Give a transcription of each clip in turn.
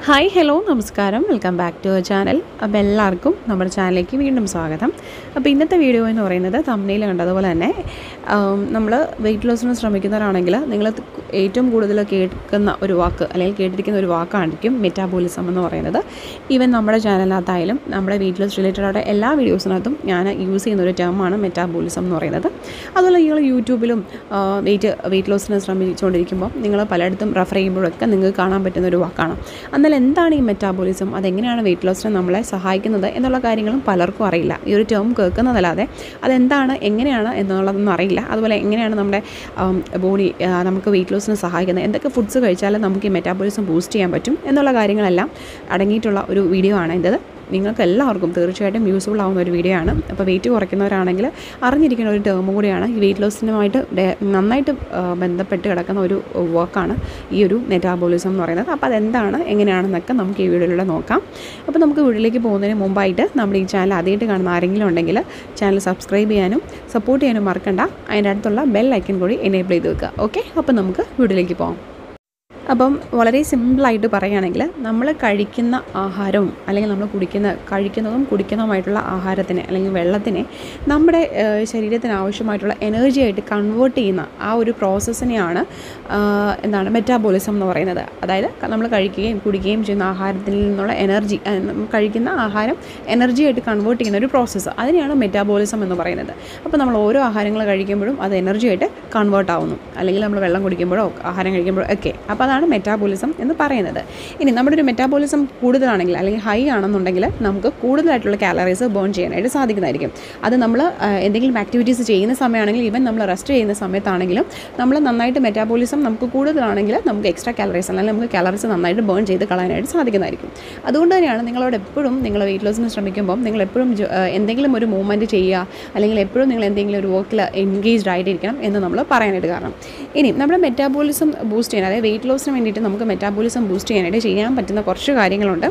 Hi hello നമസ്കാരം welcome back to our channel. അപ്പോൾ എല്ലാവർക്കും നമ്മുടെ ചാനലിലേക്ക് വീണ്ടും സ്വാഗതം. അപ്പോൾ ഇന്നത്തെ വീഡിയോ എന്ന് പറയുന്നത് തംബ്നെയിൽ കണ്ടതുപോലെ തന്നെ നമ്മൾ വെയിറ്റ് ലോസിന് ശ്രമിക്കുന്നവരാണെങ്കിൽ നിങ്ങൾ ഏറ്റവും കൂടുതൽ കേൾക്കുന്ന ഒരു വാക്ക് അല്ലെങ്കിൽ കേട്ടിരിക്കുന്ന ഒരു വാക്കായിരിക്കും മെറ്റാബോളിസം എന്ന് പറയുന്നത്. ഈവൻ നമ്മുടെ ചാനലിനകത്തായാലും നമ്മുടെ വെയിറ്റ് ലോസ് റിലേറ്റഡ് എല്ലാ വീഡിയോസിനകത്തും ഞാൻ യൂസ് ചെയ്യുന്ന ഒരു ടേമാണ് മെറ്റാബോളിസം എന്ന് പറയുന്നത്. അതുപോലെ നിങ്ങൾ യൂട്യൂബിലും വെയിറ്റ് ലോസിന് ശ്രമിച്ചുകൊണ്ടിരിക്കുമ്പോൾ നിങ്ങൾ പലയിടത്തും റെഫർ ചെയ്യുമ്പോഴൊക്കെ നിങ്ങൾക്ക് കാണാൻ പറ്റുന്ന ഒരു വാക്കാണ്. എന്നാൽ എന്താണ് ഈ മെറ്റാബോളിസം, അതെങ്ങനെയാണ് വെയിറ്റ് ലോസിന് നമ്മളെ സഹായിക്കുന്നത് എന്നുള്ള കാര്യങ്ങളും പലർക്കും അറിയില്ല. ഈ ഒരു ടേം കേൾക്കുന്നതല്ലാതെ അതെന്താണ് എങ്ങനെയാണ് എന്നുള്ളതൊന്നും അറിയില്ല. അതുപോലെ എങ്ങനെയാണ് നമ്മുടെ ബോഡി നമുക്ക് വെയിറ്റ് ലോസിന് സഹായിക്കുന്നത്, എന്തൊക്കെ ഫുഡ്സ് കഴിച്ചാലും നമുക്ക് ഈ മെറ്റാബോളിസം ബൂസ്റ്റ് ചെയ്യാൻ പറ്റും എന്നുള്ള കാര്യങ്ങളെല്ലാം അടങ്ങിയിട്ടുള്ള ഒരു വീഡിയോ ആണ് ഇത്. നിങ്ങൾക്ക് എല്ലാവർക്കും തീർച്ചയായിട്ടും യൂസ്ഫുൾ ആവുന്ന ഒരു വീഡിയോ ആണ്. അപ്പോൾ വെയിറ്റ് കുറയ്ക്കുന്നവരാണെങ്കിൽ അറിഞ്ഞിരിക്കുന്ന ഒരു ടേം കൂടിയാണ്. ഈ വെയിറ്റ് ലോസിനുമായിട്ട് നന്നായിട്ട് ബന്ധപ്പെട്ട് കിടക്കുന്ന ഒരു വർക്കാണ് ഈ ഒരു മെറ്റാബോളിസം എന്ന് പറയുന്നത്. അപ്പോൾ അതെന്താണ് എങ്ങനെയാണെന്നൊക്കെ നമുക്ക് ഈ വീഡിയോയിലൂടെ നോക്കാം. അപ്പോൾ നമുക്ക് വീഡിയോയിലേക്ക് പോകുന്നതിന് മുമ്പായിട്ട് നമ്മുടെ ഈ ചാനൽ ആദ്യമായിട്ട് കാണുന്ന ആരെങ്കിലും ഉണ്ടെങ്കിൽ ചാനൽ സബ്സ്ക്രൈബ് ചെയ്യാനും സപ്പോർട്ട് ചെയ്യാനും മറക്കണ്ട. അതിൻ്റെ അടുത്തുള്ള ബെൽ ഐക്കൺ കൂടി എനേബിൾ ചെയ്ത് വെക്കുക. ഓക്കെ, അപ്പോൾ നമുക്ക് വീഡിയോയിലേക്ക് പോകാം. അപ്പം വളരെ സിമ്പിളായിട്ട് പറയുകയാണെങ്കിൽ നമ്മൾ കഴിക്കുന്ന ആഹാരവും അല്ലെങ്കിൽ നമ്മൾ കഴിക്കുന്നതും കുടിക്കുന്നതുമായിട്ടുള്ള ആഹാരത്തിനെ അല്ലെങ്കിൽ വെള്ളത്തിനെ നമ്മുടെ ശരീരത്തിന് ആവശ്യമായിട്ടുള്ള എനർജി ആയിട്ട് കൺവേർട്ട് ചെയ്യുന്ന ആ ഒരു പ്രോസസ്സിനെയാണ് മെറ്റാബോളിസം എന്ന് പറയുന്നത്. അതായത് നമ്മൾ കഴിക്കുകയും കുടിക്കുകയും ചെയ്യുന്ന ആഹാരത്തിൽ നിന്നുള്ള എനർജി, കഴിക്കുന്ന ആഹാരം എനർജി ആയിട്ട് കൺവേർട്ട് ചെയ്യുന്ന ഒരു പ്രോസസ്സ്, അതിനെയാണ് മെറ്റാബോളിസം എന്ന് പറയുന്നത്. അപ്പോൾ നമ്മൾ ഓരോ ആഹാരങ്ങൾ കഴിക്കുമ്പോഴും അത് എനർജി ആയിട്ട് കൺവേർട്ട് ആവുന്നു, അല്ലെങ്കിൽ നമ്മൾ വെള്ളം കുടിക്കുമ്പോഴോ ആഹാരം കഴിക്കുമ്പോഴോ ഒക്കെ. അപ്പോൾ അതാണ് മെറ്റാബോളിസം എന്ന് പറയുന്നത്. ഇനി നമ്മുടെ ഒരു മെറ്റാബോളിസം കൂടുതലാണെങ്കിൽ അല്ലെങ്കിൽ ഹൈ ആണെന്നുണ്ടെങ്കിൽ നമുക്ക് കൂടുതലായിട്ടുള്ള കാലറീസ് ബേൺ ചെയ്യാനായിട്ട് സാധിക്കുന്നതായിരിക്കും. അത് നമ്മൾ എന്തെങ്കിലും ആക്ടിവിറ്റീസ് ചെയ്യുന്ന സമയമാണെങ്കിൽ, ഈവൻ നമ്മൾ റെസ്റ്റ് ചെയ്യുന്ന സമയത്താണെങ്കിലും നമ്മൾ നന്നായിട്ട് മെറ്റാബോളിസം നമുക്ക് കൂടുതലാണെങ്കിൽ നമുക്ക് എക്സ്ട്രാ കാലറീസ് അല്ലെങ്കിൽ നമുക്ക് കാലറീസ് നന്നായിട്ട് ബേൺ ചെയ്ത് കളയാനായിട്ട് സാധിക്കുന്നതായിരിക്കും. അതുകൊണ്ട് തന്നെയാണ് നിങ്ങളോട് എപ്പോഴും നിങ്ങൾ വെയിറ്റ് ലോസിന് ശ്രമിക്കുമ്പോൾ നിങ്ങൾ എപ്പോഴും എന്തെങ്കിലും ഒരു മൂവ്മെൻറ്റ് ചെയ്യുക അല്ലെങ്കിൽ എപ്പോഴും നിങ്ങൾ എന്തെങ്കിലും ഒരു വർക്കിൽ എൻഗേജ്ഡ് ആയിട്ടിരിക്കണം എന്ന് നമ്മൾ പറയാനായിട്ട് കാരണം. ഇനി നമ്മുടെ മെറ്റാബോളിസം ബൂസ്റ്റ് ചെയ്യാൻ, അതായത് വെയിറ്റ് ലോസിന് വേണ്ടിയിട്ട് നമുക്ക് മെറ്റാബോളിസം ബൂസ്റ്റ് ചെയ്യാനായിട്ട് ചെയ്യാൻ പറ്റുന്ന കുറച്ച് കാര്യങ്ങളുണ്ട്.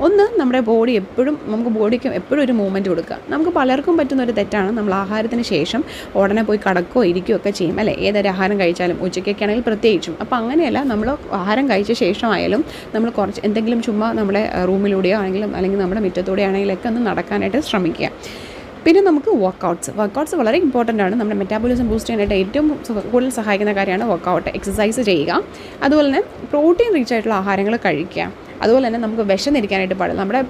ഒന്ന്, നമ്മുടെ ബോഡിക്ക് എപ്പോഴും ഒരു മൂവ്മെൻറ്റ് കൊടുക്കുക. നമുക്ക് പലർക്കും പറ്റുന്ന ഒരു തെറ്റാണ്, നമ്മൾ ആഹാരത്തിന് ശേഷം ഉടനെ പോയി കടക്കുകയോ ഇരിക്കുകയോ ഒക്കെ ചെയ്യും അല്ലേ, ഏതൊരു ആഹാരം കഴിച്ചാലും, ഉച്ചയ്ക്കൊക്കെ ആണെങ്കിൽ പ്രത്യേകിച്ചും. അപ്പോൾ അങ്ങനെയല്ല, നമ്മൾ ആഹാരം കഴിച്ച ശേഷമായാലും നമ്മൾ കുറച്ച് എന്തെങ്കിലും ചുമ്മാ നമ്മുടെ റൂമിലൂടെയോ അല്ലെങ്കിൽ നമ്മുടെ മുറ്റത്തൂടെയോ ആണെങ്കിലൊക്കെ ഒന്ന് നടക്കാനായിട്ട് ശ്രമിക്കുക. പിന്നെ നമുക്ക് വർക്കൗട്ട്സ് വളരെ ഇമ്പോർട്ടൻ്റ് ആണ്. നമ്മുടെ മെറ്റാബോളിസം ബൂസ്റ്റ് ചെയ്യാനായിട്ട് ഏറ്റവും കൂടുതൽ സഹായിക്കുന്ന കാര്യമാണ് വർക്കൗട്ട്, എക്സസൈസ് ചെയ്യുക. അതുപോലെ തന്നെ പ്രോട്ടീൻ റിച്ച് ആയിട്ടുള്ള ആഹാരങ്ങൾ കഴിക്കുക. അതുപോലെ തന്നെ നമുക്ക് വിശന്നിരിക്കാനായിട്ട് പാടില്ല. നമ്മുടെ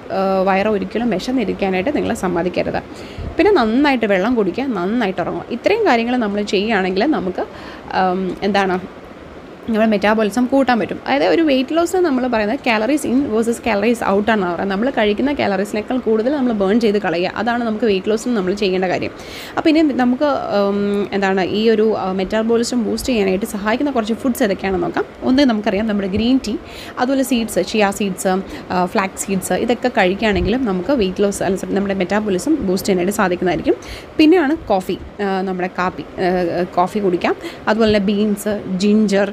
വയറ് ഒരിക്കലും വിശന്നിരിക്കാനായിട്ട് നിങ്ങളെ സമ്മതിക്കരുത്. പിന്നെ നന്നായിട്ട് വെള്ളം കുടിക്കുക, നന്നായിട്ട് ഉറങ്ങുക. ഇത്രയും കാര്യങ്ങൾ നമ്മൾ ചെയ്യുകയാണെങ്കിൽ നമുക്ക് നമ്മുടെ മെറ്റാബോളിസം കൂട്ടാൻ പറ്റും. അതായത് ഒരു വെയിറ്റ് ലോസ് നമ്മൾ പറയുന്നത് calories in versus calories out ആണ് പറയുന്നത്. നമ്മൾ കഴിക്കുന്ന കാലറീസിനേക്കാൾ കൂടുതൽ നമ്മൾ ബേൺ ചെയ്ത് കളയുക, അതാണ് നമുക്ക് വെയിറ്റ് ലോസിന് നമ്മൾ ചെയ്യേണ്ട കാര്യം. അപ്പോൾ ഇനി നമുക്ക് ഈ ഒരു മെറ്റാബോളിസം ബൂസ്റ്റ് ചെയ്യാനായിട്ട് സഹായിക്കുന്ന കുറച്ച് ഫുഡ്സ് ഏതൊക്കെയാണെന്ന് നോക്കാം. ഒന്ന്, നമുക്കറിയാം നമ്മുടെ ഗ്രീൻ ടീ, അതുപോലെ seeds, chia seeds, flax seeds, ഇതൊക്കെ കഴിക്കുകയാണെങ്കിലും നമുക്ക് വെയിറ്റ് ലോസ് നമ്മുടെ മെറ്റാബോളിസം ബൂസ്റ്റ് ചെയ്യാനായിട്ട് സാധിക്കുന്നതായിരിക്കും. പിന്നെയാണ് നമ്മുടെ കോഫി കുടിക്കാം. അതുപോലെ തന്നെ ബീൻസ്, ജിഞ്ചർ,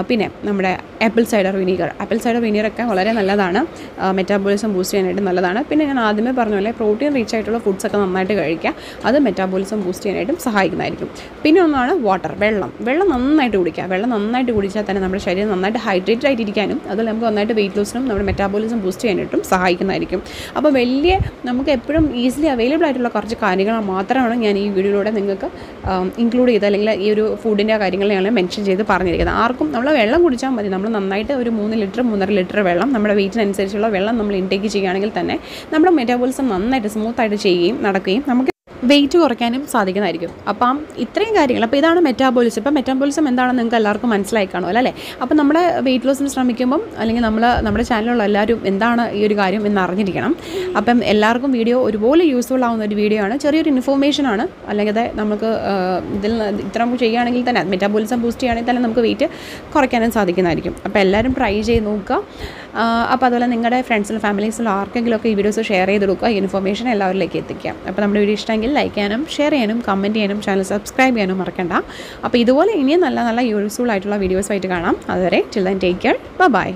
പിന്നെ നമ്മുടെ ആപ്പിൾ സൈഡർ വിനീഗറൊക്കെ വളരെ നല്ലതാണ്, മെറ്റാബോളിസം ബൂസ്റ്റ് ചെയ്യാനായിട്ട് നല്ലതാണ്. പിന്നെ ഞാൻ ആദ്യമേ പറഞ്ഞ പോലെ പ്രോട്ടീൻ റിച്ച് ആയിട്ടുള്ള ഫുഡ്സൊക്കെ നന്നായിട്ട് കഴിക്കുക, അത് മെറ്റാബോളിസം ബൂസ്റ്റ് ചെയ്യാനായിട്ടും സഹായിക്കുന്നതായിരിക്കും. പിന്നെ ഒന്നാണ് വെള്ളം നന്നായിട്ട് കുടിക്കുക. വെള്ളം നന്നായിട്ട് കുടിച്ചാൽ തന്നെ നമ്മുടെ ശരീരം നന്നായിട്ട് ഹൈഡ്രേറ്റഡ് ആയിട്ടിരിക്കാനും അതുപോലെ നമുക്ക് നന്നായിട്ട് വെയിറ്റ് ലോസിനും നമ്മുടെ മെറ്റാബോളിസം ബൂസ്റ്റ് ചെയ്യാനായിട്ടും സഹായിക്കുന്നതായിരിക്കും. അപ്പോൾ നമുക്ക് എപ്പോഴും ഈസിലി അവൈലബിൾ ആയിട്ടുള്ള കുറച്ച് കാര്യങ്ങൾ മാത്രമാണ് ഞാൻ ഈ വീഡിയോയിലൂടെ നിങ്ങൾക്ക് ഇൻക്ലൂഡ് ചെയ്ത് അല്ലെങ്കിൽ ഈ ഒരു ഫുഡിൻ്റെ കാര്യങ്ങൾ ഞങ്ങൾ മെൻഷൻ ചെയ്ത് പറഞ്ഞിരിക്കുന്നത്. ആർക്കും നമ്മൾ വെള്ളം കുടിച്ചാൽ മതി. നമ്മൾ നന്നായിട്ട് ഒരു 3-3.5 ലിറ്റർ വെള്ളം, നമ്മുടെ വെയിറ്റിനനുസരിച്ചുള്ള വെള്ളം നമ്മൾ ഇൻടേക്ക് ചെയ്യുകയാണെങ്കിൽ തന്നെ നമ്മുടെ മെറ്റാബോളിസം നന്നായിട്ട് സ്മൂത്തായിട്ട് നടക്കുകയും നമുക്ക് വെയിറ്റ് കുറയ്ക്കാനും സാധിക്കുന്നതായിരിക്കും. അപ്പം ഇത്രയും കാര്യങ്ങൾ. അപ്പോൾ ഇതാണ് മെറ്റാബോളിസം. ഇപ്പം മെറ്റാബോളിസം എന്താണെന്ന് നിങ്ങൾക്ക് എല്ലാവർക്കും മനസ്സിലായി കാണുമല്ലോ അല്ലേ. അപ്പം നമ്മുടെ വെയിറ്റ് ലോസിന് ശ്രമിക്കുമ്പം അല്ലെങ്കിൽ നമ്മുടെ ചാനലിലുള്ള എല്ലാവരും എന്താണ് ഈ ഒരു കാര്യം എന്ന് അറിഞ്ഞിരിക്കണം. അപ്പം എല്ലാവർക്കും വീഡിയോ ഒരുപോലെ യൂസ്ഫുൾ ആവുന്ന ഒരു വീഡിയോ ആണ്, ചെറിയൊരു ഇൻഫോർമേഷനാണ്. അല്ലെങ്കിൽ നമുക്ക് ഇതിൽ ഇത്ര ചെയ്യുകയാണെങ്കിൽ തന്നെ മെറ്റാബോളിസം ബൂസ്റ്റ് ചെയ്യുകയാണെങ്കിൽ തന്നെ നമുക്ക് വെയിറ്റ് കുറയ്ക്കാനും സാധിക്കുന്നതായിരിക്കും. അപ്പോൾ എല്ലാവരും ട്രൈ ചെയ്ത് നോക്കുക. അപ്പോൾ അതുപോലെ നിങ്ങളുടെ ഫ്രണ്ട്സിലും ഫാമിലീസിലും ആർക്കെങ്കിലുമൊക്കെ ഈ വീഡിയോസ് ഷെയർ ചെയ്ത് കൊടുക്കുക, ഈ ഇൻഫോർമേഷൻ എല്ലാവരിലേക്ക് എത്തിക്കുക. അപ്പോൾ നമ്മുടെ വീഡിയോ ഇഷ്ടമെങ്കിൽ ലൈക്ക് ചെയ്യാനും ഷെയർ ചെയ്യാനും കമൻറ്റ് ചെയ്യാനും ചാനൽ സബ്സ്ക്രൈബ് ചെയ്യാനും മറക്കണ്ട. അപ്പോൾ ഇതുപോലെ ഇനിയും നല്ല യൂസ്ഫുൾ ആയിട്ടുള്ള വീഡിയോസുമായിട്ട് കാണാം. അതുവരെ till then take care, by.